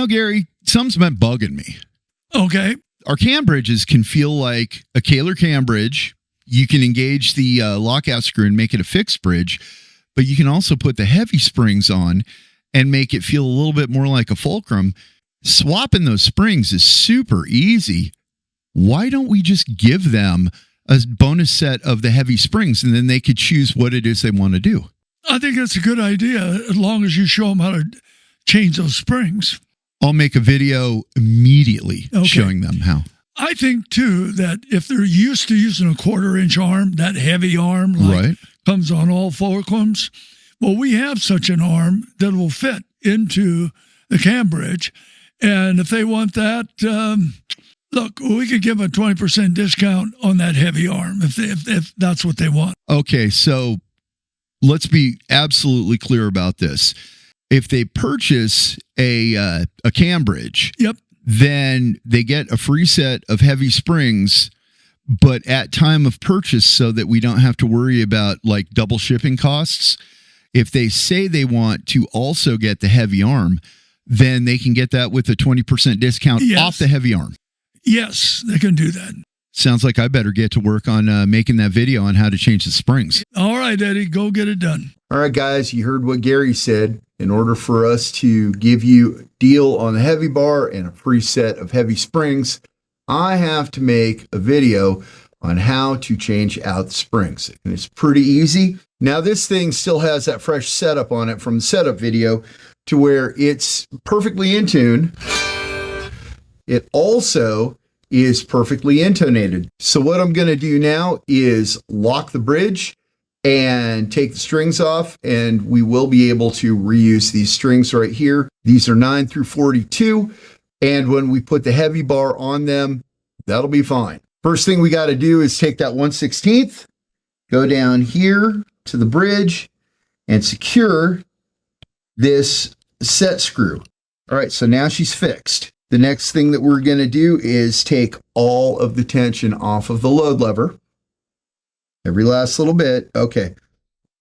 Gary, something's been bugging me. Okay. Our cam bridges can feel like a Kahler cam bridge. You can engage the lockout screw and make it a fixed bridge, but you can also put the heavy springs on and make it feel a little bit more like a fulcrum. Swapping those springs is super easy. Why don't we just give them a bonus set of the heavy springs, and then they could choose what it is they want to do? I think that's a good idea, as long as you show them how to change those springs. I'll make a video immediately showing them how. I think, too, that if they're used to using a 1/4-inch arm, that heavy arm comes on all fulcrums, well, we have such an arm that will fit into the cam bridge. And if they want that, look, we could give a 20% discount on that heavy arm if that's what they want. Okay, so let's be absolutely clear about this. If they purchase a cam bridge, then they get a free set of heavy springs, but at time of purchase, so that we don't have to worry about like double shipping costs. If they say they want to also get the heavy arm, then they can get that with a 20% discount off the heavy arm. Yes, they can do that. Sounds like I better get to work on making that video on how to change the springs. All right, Eddie, go get it done. All right, guys, you heard what Gary said. In order for us to give you a deal on the heavy bar and a free set of heavy springs, I have to make a video on how to change out the springs. And it's pretty easy. Now, this thing still has that fresh setup on it from the setup video to where it's perfectly in tune. It also is perfectly intonated. So what I'm going to do now is lock the bridge and take the strings off, and we will be able to reuse these strings right here. These are 9 through 42, and when we put the heavy bar on them, that'll be fine. First thing we got to do is take that 1/16, go down here to the bridge, and secure this set screw. All right, so now she's fixed. The next thing that we're going to do is take all of the tension off of the load lever. Every last little bit. Okay.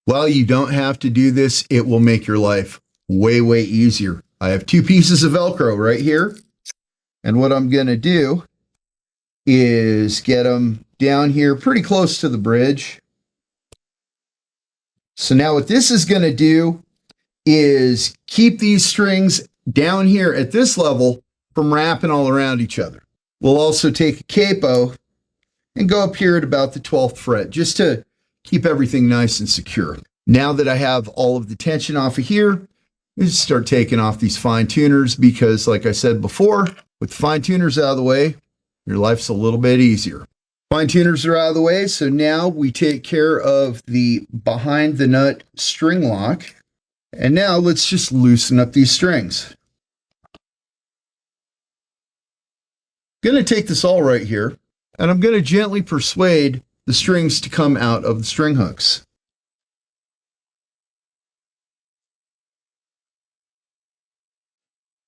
While you don't have to do this, it will make your life way, way easier. I have 2 pieces of Velcro right here. And what I'm going to do is get them down here pretty close to the bridge. So now what this is going to do is keep these strings down here at this level from wrapping all around each other. We'll also take a capo and go up here at about the 12th fret, just to keep everything nice and secure. Now that I have all of the tension off of here, I just start taking off these fine tuners, because like I said before, with fine tuners out of the way, your life's a little bit easier. Fine tuners are out of the way, so now we take care of the behind the nut string lock. And now let's just loosen up these strings. I'm going to take this all right here, and I'm going to gently persuade the strings to come out of the string hooks.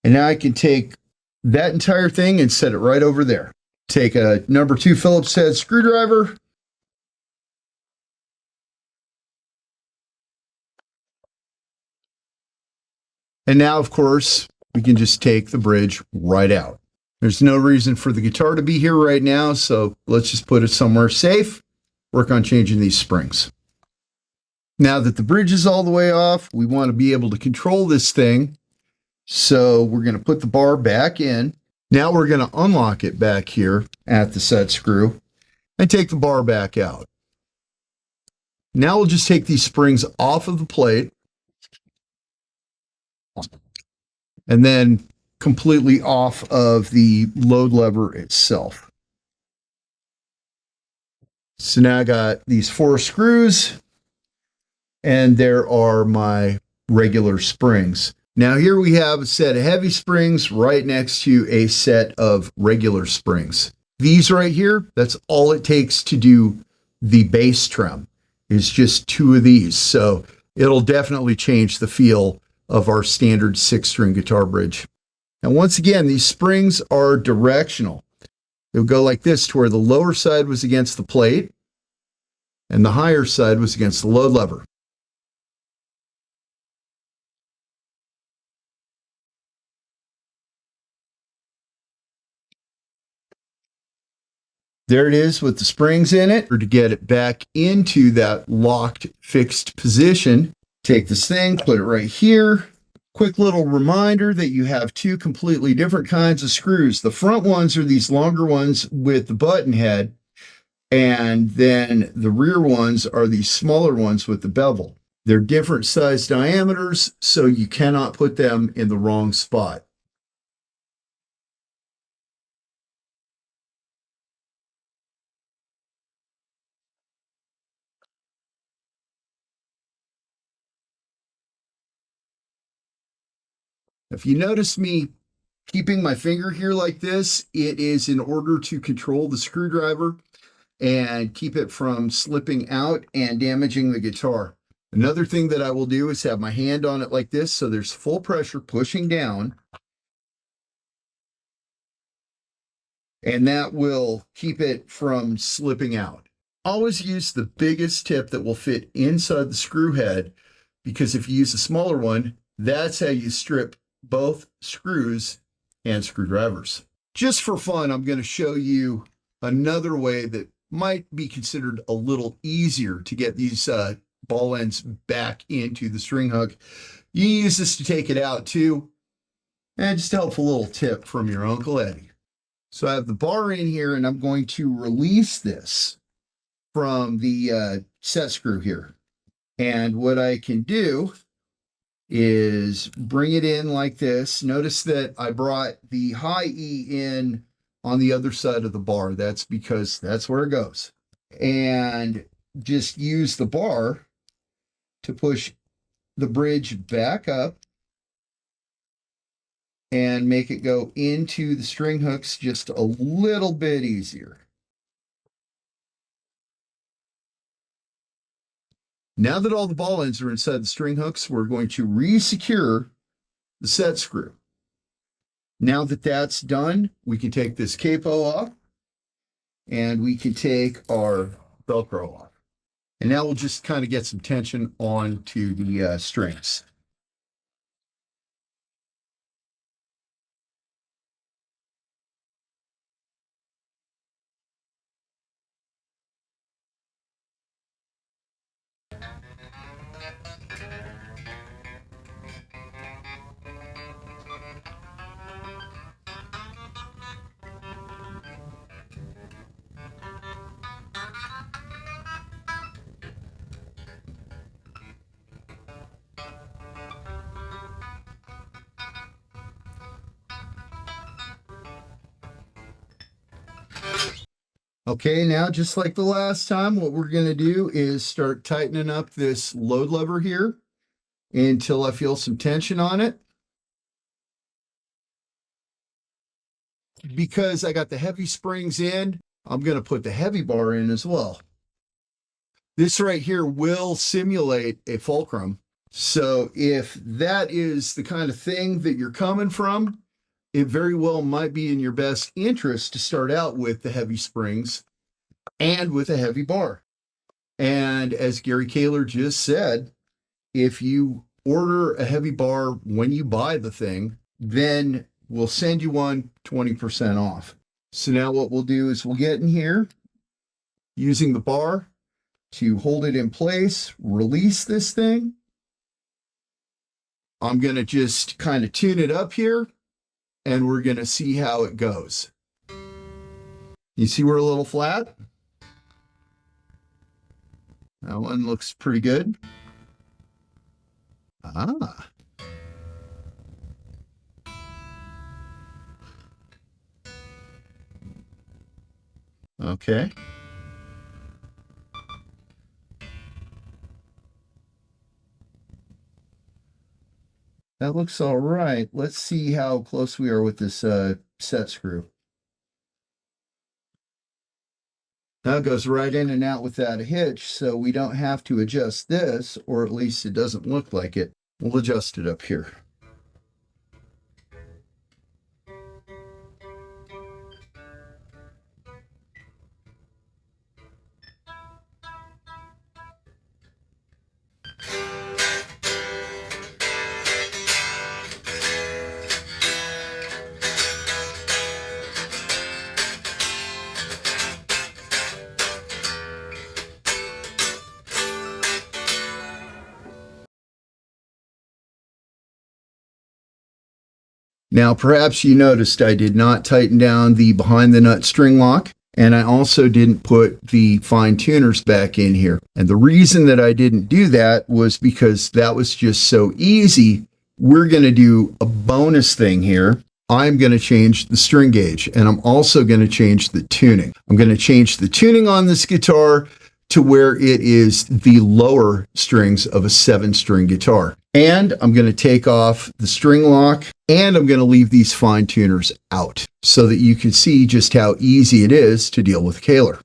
And now I can take that entire thing and set it right over there. Take a number 2 Phillips head screwdriver. And now, of course, we can just take the bridge right out. There's no reason for the guitar to be here right now, so let's just put it somewhere safe, work on changing these springs. Now that the bridge is all the way off, we want to be able to control this thing. So we're going to put the bar back in. Now we're going to unlock it back here at the set screw and take the bar back out. Now we'll just take these springs off of the plate and then completely off of the load lever itself. So now I got these 4 screws, and there are my regular springs. Now here we have a set of heavy springs right next to a set of regular springs. These right here, that's all it takes to do the bass trem, is just 2 of these. So it'll definitely change the feel of our standard 6-string guitar bridge. And once again, these springs are directional. They'll go like this, to where the lower side was against the plate and the higher side was against the load lever. There it is with the springs in it. Or to get it back into that locked, fixed position, take this thing, put it right here. Quick little reminder that you have two completely different kinds of screws. The front ones are these longer ones with the button head, and then the rear ones are these smaller ones with the bevel. They're different size diameters, so you cannot put them in the wrong spot. If you notice me keeping my finger here like this, it is in order to control the screwdriver and keep it from slipping out and damaging the guitar. Another thing that I will do is have my hand on it like this, so there's full pressure pushing down, and that will keep it from slipping out. Always use the biggest tip that will fit inside the screw head, because if you use a smaller one, that's how you strip both screws and screwdrivers. Just for fun, I'm going to show you another way that might be considered a little easier to get these ball ends back into the string hook. You use this to take it out too, and just a helpful little tip from your Uncle Eddie. So I have the bar in here, and I'm going to release this from the set screw here. And what I can do is bring it in like this. Notice that I brought the high E in on the other side of the bar. That's because that's where it goes. And just use the bar to push the bridge back up and make it go into the string hooks just a little bit easier. Now that all the ball ends are inside the string hooks, we're going to re-secure the set screw. Now that that's done, we can take this capo off, and we can take our Velcro off. And now we'll just kind of get some tension onto the strings. Okay, now just like the last time, what we're going to do is start tightening up this load lever here until I feel some tension on it. Because I got the heavy springs in, I'm going to put the heavy bar in as well. This right here will simulate a fulcrum. So if that is the kind of thing that you're coming from, it very well might be in your best interest to start out with the heavy springs and with a heavy bar. And as Gary Kahler just said, if you order a heavy bar when you buy the thing, then we'll send you one 20% off. So now what we'll do is we'll get in here using the bar to hold it in place, release this thing. I'm going to just kind of tune it up here, and we're going to see how it goes. You see we're a little flat? That one looks pretty good. Ah. Okay. That looks all right. Let's see how close we are with this set screw. Now it goes right in and out without a hitch, so we don't have to adjust this, or at least it doesn't look like it. We'll adjust it up here. Now, perhaps you noticed I did not tighten down the behind the nut string lock, and I also didn't put the fine tuners back in here. And the reason that I didn't do that was because that was just so easy. We're going to do a bonus thing here. I'm going to change the string gauge, and I'm also going to change the tuning. I'm going to change the tuning on this guitar to where it is the lower strings of a 7-string guitar. And I'm going to take off the string lock, and I'm going to leave these fine tuners out so that you can see just how easy it is to deal with Kahler.